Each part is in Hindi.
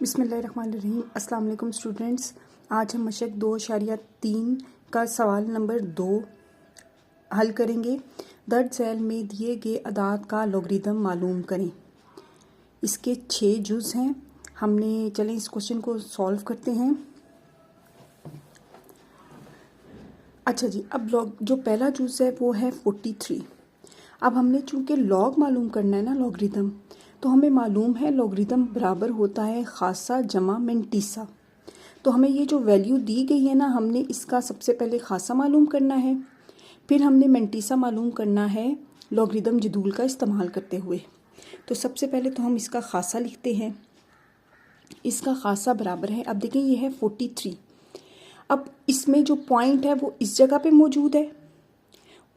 बिस्मिल्लाहिर्रहमानिर्रहीम। अस्सलाम वालेकुम स्टूडेंट्स। आज हम मशक 2.3 का सवाल नंबर 2 हल करेंगे। दर्ज झैल में दिए गए अदाद का लॉगरिदम मालूम करें। इसके 6 जुज़ हैं। चलें इस क्वेश्चन को सॉल्व करते हैं। अच्छा जी, अब जो पहला जुज़ है वो है 43। अब हमने चूँकि लॉग मालूम करना है ना, लॉगरिदम, तो हमें मालूम है लॉगरिदम बराबर होता है खासा जमा मेंटीसा। तो हमें ये जो वैल्यू दी गई है ना, हमने इसका सबसे पहले खासा मालूम करना है, फिर हमने मेंटीसा मालूम करना है लॉगरिदम जदूल का इस्तेमाल करते हुए। तो सबसे पहले तो हम इसका खासा लिखते हैं। इसका खासा बराबर है, अब देखें ये है 43। अब इसमें जो पॉइंट है वो इस जगह पे मौजूद है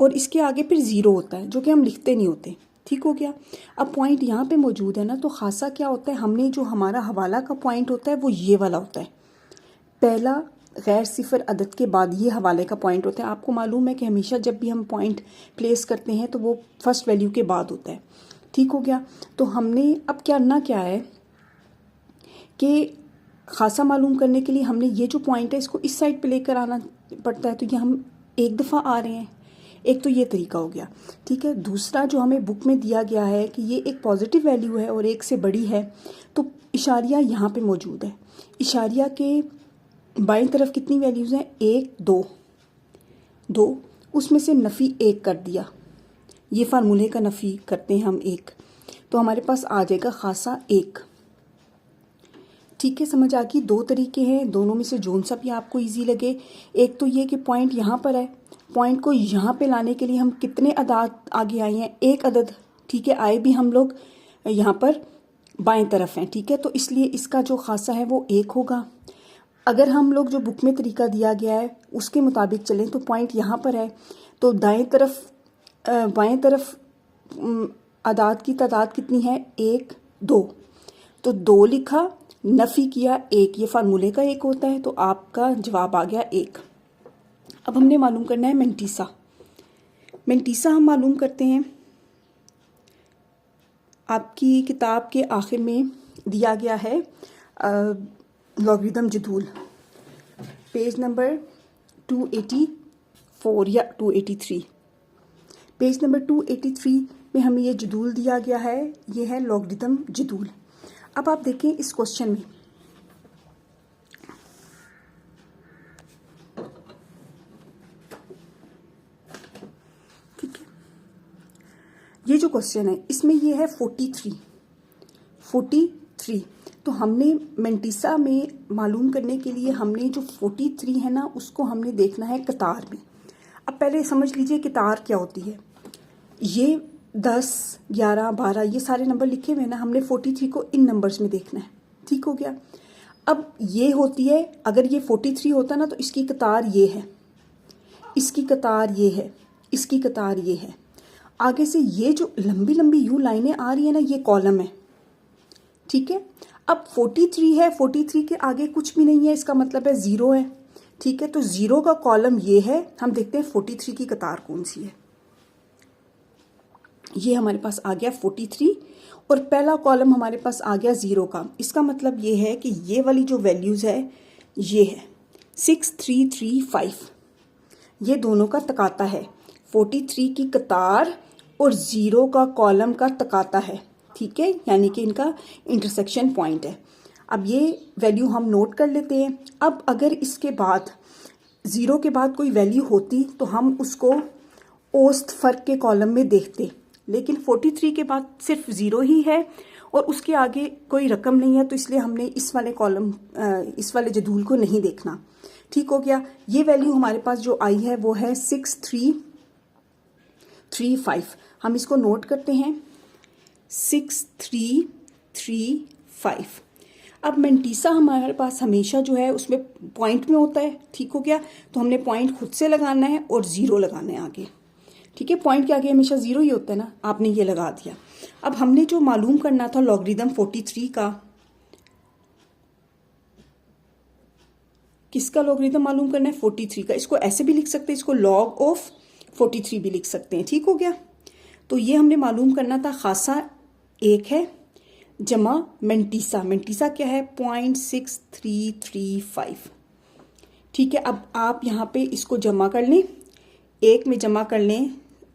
और इसके आगे फिर ज़ीरो होता है, जो कि हम लिखते नहीं होते। ठीक हो गया। अब पॉइंट यहाँ पे मौजूद है ना, तो खासा क्या होता है, हमने जो हमारा हवाला का पॉइंट होता है वो ये वाला होता है। पहला गैर सिफर अदद के बाद ये हवाले का पॉइंट होता है। आपको मालूम है कि हमेशा जब भी हम पॉइंट प्लेस करते हैं तो वो फर्स्ट वैल्यू के बाद होता है। ठीक हो गया। तो हमने अब क्या है कि खासा मालूम करने के लिए हमने ये जो पॉइंट है इसको इस साइड पे लेकर आना पड़ता है। तो ये हम एक दफ़ा आ रहे हैं। एक तो ये तरीका हो गया। ठीक है। दूसरा जो हमें बुक में दिया गया है कि ये एक पॉजिटिव वैल्यू है और एक से बड़ी है, तो इशारिया यहाँ पे मौजूद है। इशारिया के बाईं तरफ कितनी वैल्यूज़ हैं, 1 2, उसमें से नफ़ी 1 कर दिया। ये फार्मूले का नफ़ी करते हैं हम 1, तो हमारे पास आ जाएगा खासा 1। ठीक है, समझ आ गई। 2 तरीके हैं, दोनों में से जोन सा भी आपको इजी लगे। एक तो ये कि पॉइंट यहाँ पर है, पॉइंट को यहाँ पे लाने के लिए हम कितने अदाद आगे आए हैं, 1 अदद। ठीक है, आए भी हम लोग यहाँ पर बाएं तरफ हैं। ठीक है, तो इसलिए इसका जो खासा है वो 1 होगा। अगर हम लोग जो बुक में तरीका दिया गया है उसके मुताबिक चलें तो पॉइंट यहाँ पर है, तो बाएं तरफ अदाद की तादाद कितनी है, 1 2, तो 2 लिखा, नफ़ी किया 1, ये फार्मूले का 1 होता है, तो आपका जवाब आ गया 1। अब हमने मालूम करना है मेंटीसा। मेंटीसा हम मालूम करते हैं, आपकी किताब के आखिर में दिया गया है लॉगरिदम जदूल, पेज नंबर 284 या 283। पेज नंबर 283 में हमें ये जदूल दिया गया है, ये है लॉगरिदम जदूल। अब आप देखें इस क्वेश्चन में, ठीक है, ये जो क्वेश्चन है इसमें ये है 43। तो हमने मेंटीसा में मालूम करने के लिए हमने जो 43 है ना, उसको हमने देखना है कतार में। अब पहले समझ लीजिए कतार क्या होती है। ये 10 11 12 ये सारे नंबर लिखे हुए हैं ना, हमने 43 को इन नंबर्स में देखना है। ठीक हो गया। अब ये होती है, अगर ये 43 होता ना तो इसकी कतार ये है, इसकी कतार ये है, इसकी कतार ये है। आगे से ये जो लंबी लंबी यूं लाइनें आ रही है ना, ये कॉलम है। ठीक है। अब 43 है, 43 के आगे कुछ भी नहीं है, इसका मतलब है 0 है। ठीक है, तो 0 का कॉलम ये है। हम देखते हैं 43 की कतार कौन सी है। ये हमारे पास आ गया 43 और पहला कॉलम हमारे पास आ गया 0 का। इसका मतलब ये है कि ये वाली जो वैल्यूज़ है ये है 6335। ये दोनों का तकाता है, 43 की कतार और 0 का कॉलम का तकाता है। ठीक है, यानी कि इनका इंटरसेक्शन पॉइंट है। अब ये वैल्यू हम नोट कर लेते हैं। अब अगर इसके बाद 0 के बाद कोई वैल्यू होती तो हम उसको औसत फ़र्क के कॉलम में देखते, लेकिन 43 के बाद सिर्फ 0 ही है और उसके आगे कोई रकम नहीं है, तो इसलिए हमने इस वाले जदूल को नहीं देखना। ठीक हो गया। ये वैल्यू हमारे पास जो आई है वो है 6335। हम इसको नोट करते हैं, 6335। अब मेंटीसा हमारे पास हमेशा जो है उसमें पॉइंट में होता है। ठीक हो गया। तो हमने पॉइंट खुद से लगाना है और 0 लगाना है आगे। ठीक है, पॉइंट के आगे हमेशा 0 ही होता है ना, आपने ये लगा दिया। अब हमने जो मालूम करना था लॉगरिदम 43 का, किसका लॉगरिदम मालूम करना है, 43 का। इसको ऐसे भी लिख सकते हैं, इसको लॉग ऑफ 43 भी लिख सकते हैं। ठीक हो गया। तो ये हमने मालूम करना था, खासा 1 है, जमा मेंटीसा, मेंटीसा क्या है 0.6335। ठीक है, अब आप यहाँ पे इसको जमा कर लें, एक में जमा कर लें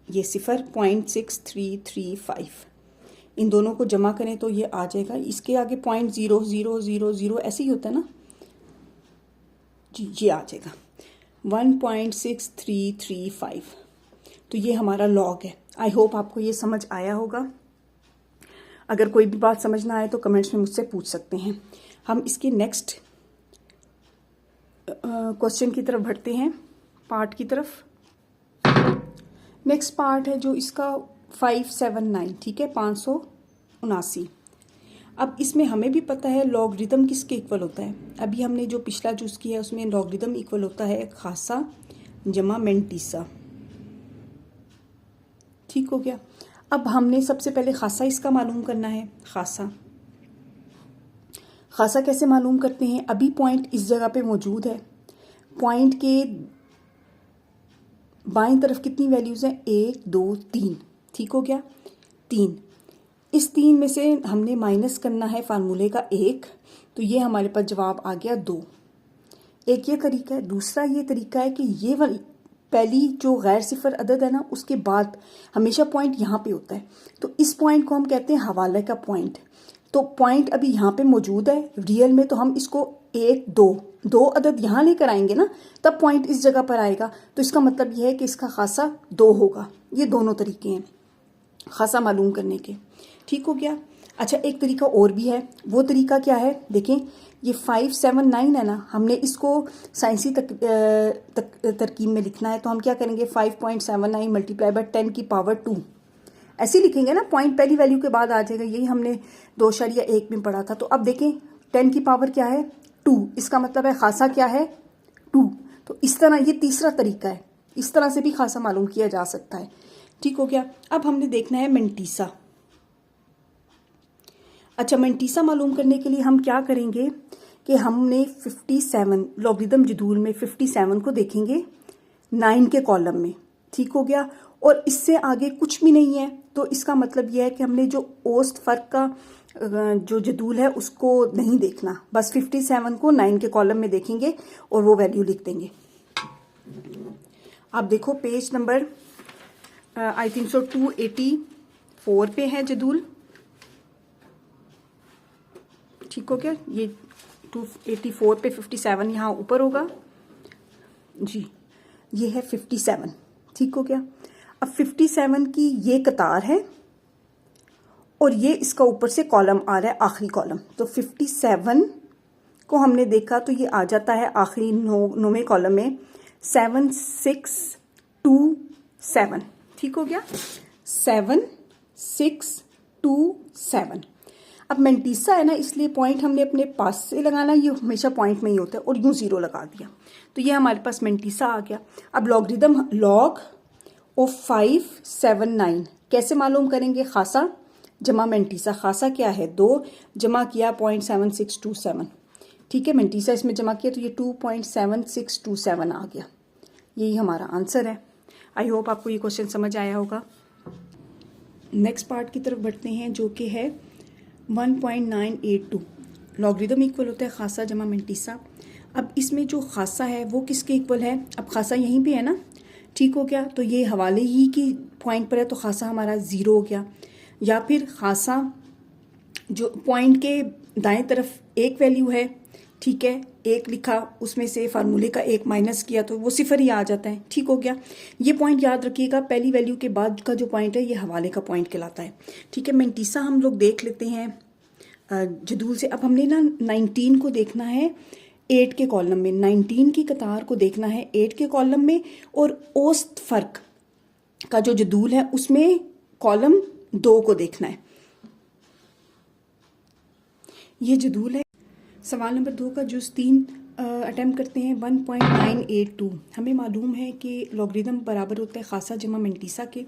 ये 0.6335, इन दोनों को जमा करें तो ये आ जाएगा, इसके आगे 0.0000 ऐसे ही होता है ना जी, ये आ जाएगा 1.6335। तो ये हमारा लॉग है। आई होप आपको ये समझ आया होगा। अगर कोई भी बात समझ ना आए तो कमेंट्स में मुझसे पूछ सकते हैं। हम इसके नेक्स्ट क्वेश्चन की तरफ बढ़ते हैं, पार्ट की तरफ। नेक्स्ट पार्ट है जो इसका 579, ठीक है, 579। अब इसमें हमें भी पता है लॉगरिदम किसके इक्वल होता है। अभी हमने जो पिछला चूज़ किया है उसमें लॉगरिदम इक्वल होता है खासा जमा मेंटीसा। ठीक हो गया। अब हमने सबसे पहले खासा इसका मालूम करना है। खासा कैसे मालूम करते हैं, अभी पॉइंट इस जगह पे मौजूद है, पॉइंट के बाईं तरफ कितनी वैल्यूज़ हैं, 1 2 3। ठीक हो गया, 3। इस 3 में से हमने माइनस करना है फार्मूले का 1, तो ये हमारे पास जवाब आ गया 2। एक ये तरीका है। दूसरा ये तरीका है कि ये वाली पहली जो गैर सिफर अदद है ना, उसके बाद हमेशा पॉइंट यहाँ पे होता है, तो इस पॉइंट को हम कहते हैं हवाले का पॉइंट। तो पॉइंट अभी यहाँ पे मौजूद है रियल में, तो हम इसको 1 2 अदद यहाँ लेकर आएंगे ना, तब पॉइंट इस जगह पर आएगा। तो इसका मतलब यह है कि इसका खासा 2 होगा। ये दोनों तरीके हैं खासा मालूम करने के। ठीक हो गया। अच्छा, एक तरीका और भी है। वो तरीका क्या है, देखें, ये 579 है ना, हमने इसको साइंसी तरकीब में लिखना है, तो हम क्या करेंगे, 5.79 मल्टीप्लाई बाय 10 की पावर 2 ऐसे लिखेंगे ना, पॉइंट पहली वैल्यू के बाद आ जाएगा। यही हमने 2.1 में पढ़ा था। तो अब देखें 10 की पावर क्या है 2, इसका मतलब है खासा क्या है 2। तो इस तरह ये तीसरा तरीका है, इस तरह से भी खासा मालूम किया जा सकता है। ठीक हो गया। अब हमने देखना है मेंटीसा। अच्छा, मेंटीसा मालूम करने के लिए हम क्या करेंगे कि हमने 57 लॉगरिदम जदूल में 57 को देखेंगे 9 के कॉलम में। ठीक हो गया। और इससे आगे कुछ भी नहीं है, तो इसका मतलब यह है कि हमने जो औसत फ़र्क का जो जदूल है उसको नहीं देखना, बस 57 को 9 के कॉलम में देखेंगे और वो वैल्यू लिख देंगे। आप देखो page number I think so 284 पे है जदूल। ठीक हो गया। ये 284 पे 57 यहाँ ऊपर होगा जी, ये है 57। ठीक हो गया। अब 57 की ये कतार है और ये इसका ऊपर से कॉलम आ रहा है, आखिरी कॉलम। तो 57 को हमने देखा तो ये आ जाता है आखिरी 9वें कॉलम में 7627। ठीक हो गया, 7627। अब मेंटीसा है ना, इसलिए पॉइंट हमने अपने पास से लगाना, ये हमेशा पॉइंट में ही होता है, और यूं 0 लगा दिया, तो ये हमारे पास मेंटीसा आ गया। अब लॉगरिदम लॉग ऑफ 579 कैसे मालूम करेंगे, खासा जमा मेंटीसा। खासा क्या है 2, जमा किया 0.7627। ठीक है, मेंटीसा इसमें जमा किया तो ये 2.7627 आ गया। यही हमारा आंसर है। आई होप आपको ये क्वेश्चन समझ आया होगा। नेक्स्ट पार्ट की तरफ बढ़ते हैं जो कि है 1.982। लॉगरिदम इक्वल होता है खासा जमा मेंटीसा। अब इसमें जो खासा है वो किसके इक्वल है, अब खासा यहीं पे है ना। ठीक हो गया। तो ये हवाले ही की पॉइंट पर है, तो खासा हमारा 0 हो गया। या फिर खासा जो पॉइंट के दाएं तरफ एक वैल्यू है, ठीक है, 1 लिखा, उसमें से फार्मूले का 1 माइनस किया तो वो 0 ही आ जाता है। ठीक हो गया। ये पॉइंट याद रखिएगा, पहली वैल्यू के बाद का जो पॉइंट है ये हवाले का पॉइंट कहलाता है। ठीक है, मेंटीसा हम लोग देख लेते हैं जदूल से। अब हमने ना 19 को देखना है 8 के कॉलम में, 19 की कतार को देखना है 8 के कॉलम में, और औसत फ़र्क का जो जदूल है उसमें कॉलम 2 को देखना है। ये जदूल है। सवाल नंबर 2 का जुज़ 3 अटेम्प्ट करते हैं। 1.982 हमें मालूम है कि लॉगरिदम बराबर होता है खासा जमा मेंटीसा के।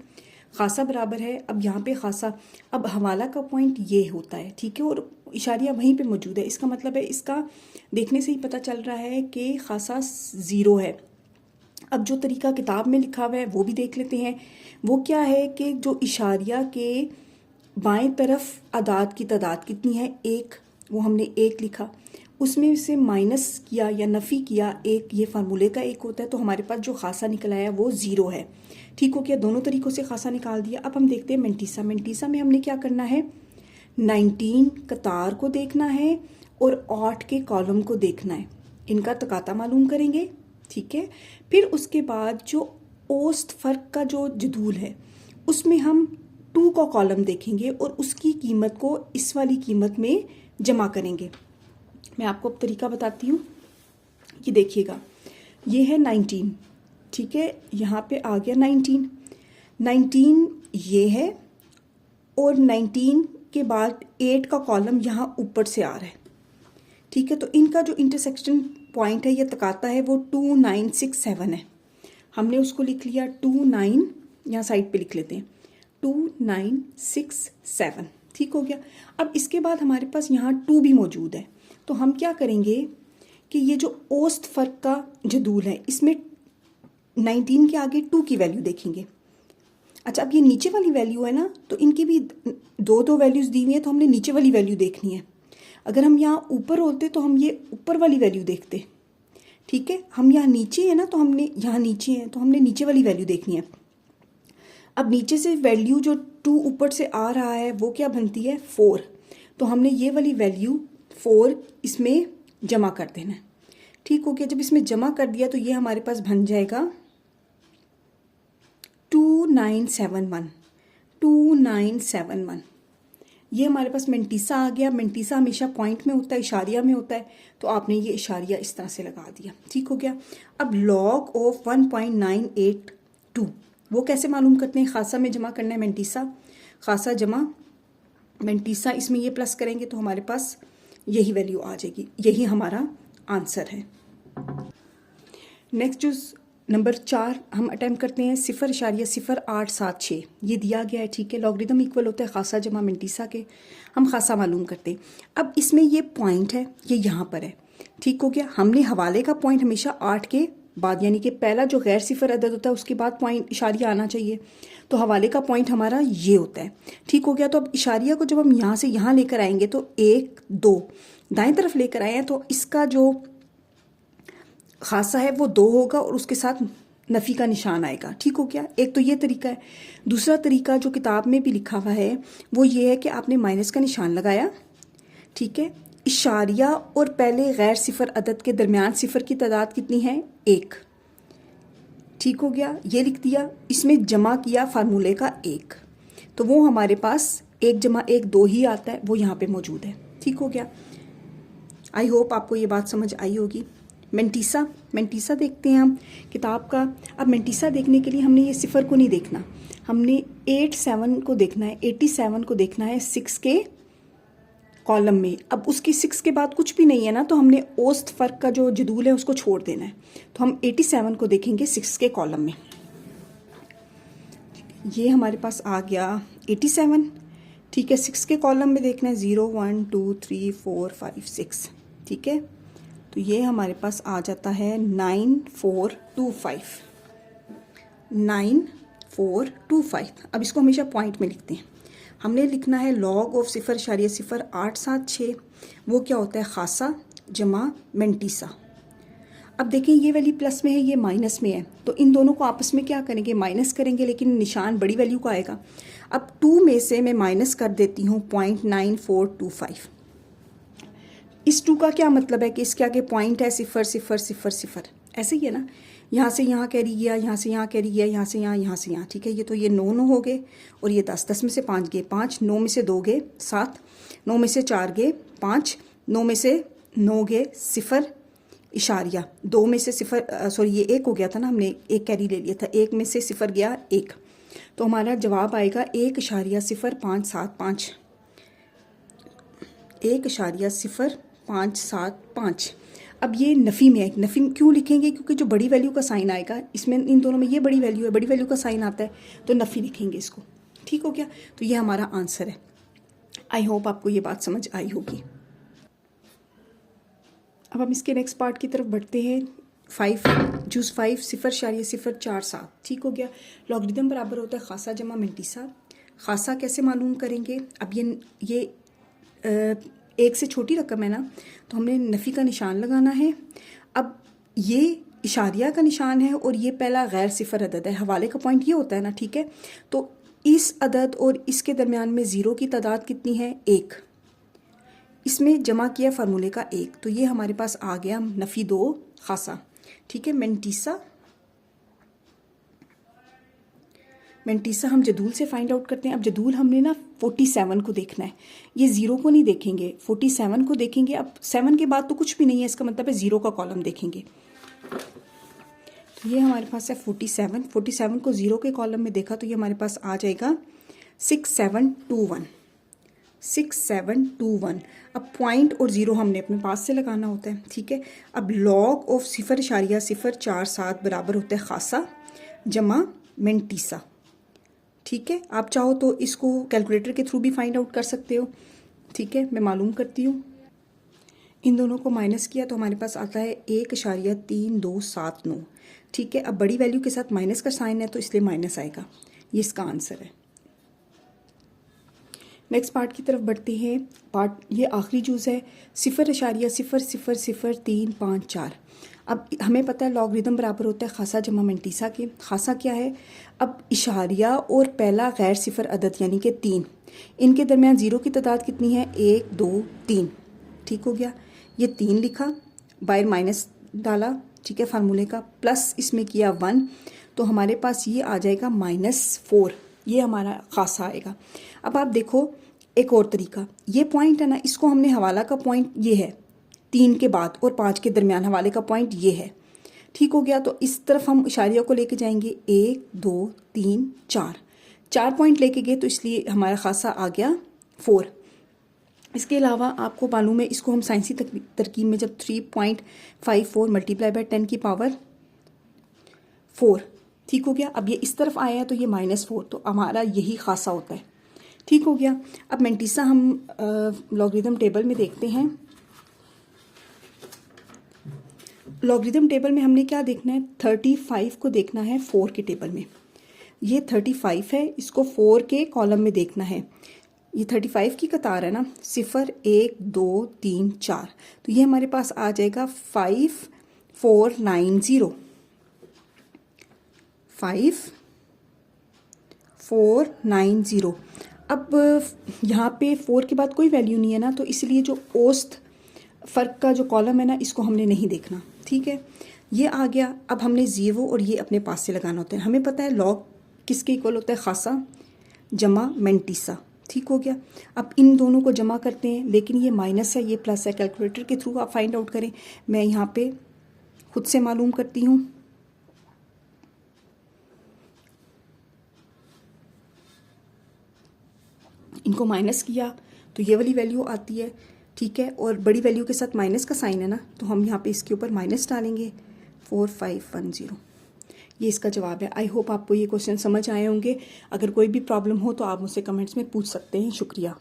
खासा बराबर है, अब यहाँ पे खासा, अब हवाला का पॉइंट ये होता है, ठीक है, और इशारिया वहीं पे मौजूद है। इसका मतलब है इसका देखने से ही पता चल रहा है कि खासा 0 है। अब जो तरीका किताब में लिखा हुआ है वो भी देख लेते हैं। वो क्या है कि जो इशारिया के बाएं तरफ अदाद की तादाद कितनी है, एक, वो हमने एक लिखा, उसमें से माइनस किया या नफ़ी किया एक, ये फार्मूले का एक होता है, तो हमारे पास जो खासा निकल आया वो ज़ीरो है। ठीक हो गया, दोनों तरीक़ों से खासा निकाल दिया। अब हम देखते हैं मेंटीसा। मेंटीसा में हमने क्या करना है, 19 कतार को देखना है और 8 के कॉलम को देखना है, इनका तकाता मालूम करेंगे। ठीक है, फिर उसके बाद जो औसत फ़र्क का जो जदूल है उसमें हम 2 का कॉलम देखेंगे और उसकी कीमत को इस वाली कीमत में जमा करेंगे। मैं आपको अब तरीका बताती हूँ कि देखिएगा, ये है 19, ठीक है, यहाँ पे आ गया 19 ये है और 19 के बाद 8 का कॉलम यहाँ ऊपर से आ रहा है। ठीक है, तो इनका जो इंटरसेक्शन पॉइंट है या तकाता है वो 2967 है। हमने उसको लिख लिया 29, यहाँ साइड पे लिख लेते हैं 2967। ठीक हो गया। अब इसके बाद हमारे पास यहाँ 2 भी मौजूद है, तो हम क्या करेंगे कि ये जो औसत फ़र्क का जदूल है इसमें 19 के आगे 2 की वैल्यू देखेंगे। अच्छा, अब ये नीचे वाली वैल्यू है ना, तो इनकी भी दो वैल्यूज़ दी हुई हैं, तो हमने नीचे वाली वैल्यू देखनी है। अगर हम यहाँ ऊपर होते तो हम ये ऊपर वाली वैल्यू देखते। ठीक है, हम यहाँ नीचे है ना, तो हमने यहाँ नीचे है तो हमने नीचे वाली वैल्यू देखनी है। अब नीचे से वैल्यू जो 2 ऊपर से आ रहा है वो क्या बनती है, 4, तो हमने ये वाली वैल्यू 4 इसमें जमा कर देना है। ठीक हो गया, जब इसमें जमा कर दिया तो ये हमारे पास बन जाएगा 2971। ये हमारे पास मेंटीसा आ गया। मेंटीसा हमेशा पॉइंट में होता है, इशारिया में होता है, तो आपने ये इशारिया इस तरह से लगा दिया। ठीक हो गया। अब लॉग ऑफ 1.982 वो कैसे मालूम करते हैं, खासा में जमा करना है मेंटीसा, खासा जमा मेंटीसा, इसमें ये प्लस करेंगे तो हमारे पास यही वैल्यू आ जाएगी, यही हमारा आंसर है। नेक्स्ट जो नंबर 4 हम अटैम्प्ट करते हैं 0.0876, ये दिया गया है। ठीक है, लॉगरिदम इक्वल होता है खासा जमा मेंटीसा के, हम खासा मालूम करते हैं। अब इसमें ये पॉइंट है, ये यहाँ पर है। ठीक हो गया, हमने हवाले का पॉइंट हमेशा 8 के बाद, यानी कि पहला जो गैर सिफर अदद होता है उसके बाद पॉइंट इशारिया आना चाहिए, तो हवाले का पॉइंट हमारा ये होता है। ठीक हो गया, तो अब इशारिया को जब हम यहाँ से यहाँ लेकर आएंगे तो 1 2 दाएं तरफ लेकर आए हैं, तो इसका जो खासा है वो 2 होगा और उसके साथ नफ़ी का निशान आएगा। ठीक हो गया, एक तो ये तरीका है। दूसरा तरीका जो किताब में भी लिखा हुआ है वो ये है कि आपने माइनस का निशान लगाया। ठीक है, इशारिया और पहले गैर सिफर अदद के दरमियान सिफर की तादाद कितनी है, 1। ठीक हो गया, ये लिख दिया, इसमें जमा किया फार्मूले का 1, तो वो हमारे पास 1 जमा 1 2 ही आता है, वो यहाँ पे मौजूद है। ठीक हो गया, आई होप आपको ये बात समझ आई होगी। मेंटीसा देखते हैं हम किताब का। अब मेंटीसा देखने के लिए हमने ये सिफर को नहीं देखना, हमने 87 को देखना है, 87 को देखना है 6 के कॉलम में। अब उसकी 6 के बाद कुछ भी नहीं है ना, तो हमने औसत फ़र्क का जो जदूल है उसको छोड़ देना है, तो हम 87 को देखेंगे 6 के कॉलम में। ये हमारे पास आ गया 87। ठीक है, 6 के कॉलम में देखना है 0 1 2 3 4 5 6। ठीक है, तो ये हमारे पास आ जाता है 9425। अब इसको हमेशा पॉइंट में लिखते हैं। हमने लिखना है लॉग ऑफ 0.0876, वो क्या होता है, खासा जमा मेंटीसा। अब देखें ये वाली प्लस में है, ये माइनस में है, तो इन दोनों को आपस में क्या करेंगे, माइनस करेंगे, लेकिन निशान बड़ी वैल्यू का आएगा। अब 2 में से मैं माइनस कर देती हूँ 0.9425। इस 2 का क्या मतलब है कि इसके आगे पॉइंट है 0 0 0 0, ऐसे ही है ना, यहाँ से यहाँ कैरी गया, यहाँ से यहाँ कैरी गया, यहाँ से यहाँ, यहाँ से यहाँ। ठीक है, ये तो ये 9 9 हो गए और ये 10 10 में से 5 गए 5, 9 में से 2 गए 7, 9 में से 4 गए 5, 9 में से 9 गए 0 इशारिया, 2 में से 0 सॉरी ये 1 हो गया था ना, हमने 1 कैरी ले लिया था, 1 में से 0 गया 1, तो हमारा जवाब आएगा 1.0575, 1.0575। अब ये नफ़ी में है, नफ़ी क्यों लिखेंगे, क्योंकि जो बड़ी वैल्यू का साइन आएगा इसमें, इन दोनों में ये बड़ी वैल्यू है, बड़ी वैल्यू का साइन आता है, तो नफ़ी लिखेंगे इसको। ठीक हो गया, तो ये हमारा आंसर है। आई होप आपको ये बात समझ आई होगी। अब हम इसके नेक्स्ट पार्ट की तरफ बढ़ते हैं। 5 0.047। ठीक हो गया, लॉगरिदम बराबर होता है खासा जमा मेंटीसा। खासा कैसे मालूम करेंगे? अब ये एक से छोटी रकम है ना, तो हमने नफ़ी का निशान लगाना है। अब ये इशारिया का निशान है और ये पहला गैर सिफर अदद है, हवाले का पॉइंट ये होता है ना, ठीक है। तो इस अदद और इसके दरमियान में ज़ीरो की तादाद कितनी है? 1। इसमें जमा किया फार्मूले का 1, तो ये हमारे पास आ गया नफ़ी 2 खासा, ठीक है। मेंटीसा हम जदूल से फाइंड आउट करते हैं। अब जदूल हमने ना 47 को देखना है, ये ज़ीरो को नहीं देखेंगे, 47 को देखेंगे। अब 7 के बाद तो कुछ भी नहीं है, इसका मतलब है ज़ीरो का कॉलम देखेंगे। तो ये हमारे पास है 47 को ज़ीरो के कॉलम में देखा तो ये हमारे पास आ जाएगा 6721। अब पॉइंट और ज़ीरो हमने अपने पास से लगाना होता है, ठीक है। अब लॉग ऑफ 0.047 बराबर होता है खासा जमा मेंटीसा, ठीक है। आप चाहो तो इसको कैलकुलेटर के थ्रू भी फाइंड आउट कर सकते हो, ठीक है। मैं मालूम करती हूँ। इन दोनों को माइनस किया तो हमारे पास आता है 1.3279, ठीक है। अब बड़ी वैल्यू के साथ माइनस का साइन है तो इसलिए माइनस आएगा, ये इसका आंसर है। नेक्स्ट पार्ट की तरफ बढ़ते हैं। ये आखिरी जूज़ है 0.0000354। अब हमें पता है लॉगरिदम बराबर होता है खासा जमा मेंटीसा के। खासा क्या है? अब इशारिया और पहला गैर सिफर अदद यानी कि 3, इनके दरमियान ज़ीरो की तादाद कितनी है? 1 2 3, ठीक हो गया। ये 3 लिखा, बाहर माइनस डाला, ठीक है, फार्मूले का, प्लस इसमें किया 1, तो हमारे पास ये आ जाएगा -4, ये हमारा खासा आएगा। अब आप देखो एक और तरीका, ये पॉइंट है ना, इसको हमने हवाला का पॉइंट ये है 3 के बाद और 5 के दरमियान हवाले का पॉइंट ये है, ठीक हो गया। तो इस तरफ हम इशारिया को लेके जाएंगे 1 2 3 4 पॉइंट लेके गए तो इसलिए हमारा खासा आ गया 4। इसके अलावा आपको मालूम है, इसको हम साइंसी तरकीब में जब 3.54 मल्टीप्लाई बाय 10 की पावर 4, ठीक हो गया। अब ये इस तरफ आया है तो ये -4, तो हमारा यही खासा होता है, ठीक हो गया। अब मेंटीसा हम लॉगरिदम टेबल में देखते हैं। लॉगरिदम टेबल में हमने क्या देखना है? 35 को देखना है 4 के टेबल में। ये 35 है, इसको 4 के कॉलम में देखना है। ये 35 की कतार है ना, 0 1 2 3 4, तो ये हमारे पास आ जाएगा 5490। 5490। अब यहाँ पे 4 के बाद कोई वैल्यू नहीं है ना, तो इसलिए जो औसत फ़र्क का जो कॉलम है ना, इसको हमने नहीं देखना, ठीक है। ये आ गया। अब हमने ज़ीरो और ये अपने पास से लगाना होता है। हमें पता है लॉग किसके इक्वल होता है? खासा जमा मेंटीसा, ठीक हो गया। अब इन दोनों को जमा करते हैं, लेकिन ये माइनस है, ये प्लस है, कैलकुलेटर के थ्रू आप फाइंड आउट करें। मैं यहाँ पे खुद से मालूम करती हूँ। इनको माइनस किया तो ये वाली वैल्यू आती है, ठीक है। और बड़ी वैल्यू के साथ माइनस का साइन है ना, तो हम यहाँ पे इसके ऊपर माइनस डालेंगे, 4510। ये इसका जवाब है। आई होप आपको ये क्वेश्चन समझ आए होंगे। अगर कोई भी प्रॉब्लम हो तो आप मुझसे कमेंट्स में पूछ सकते हैं। शुक्रिया।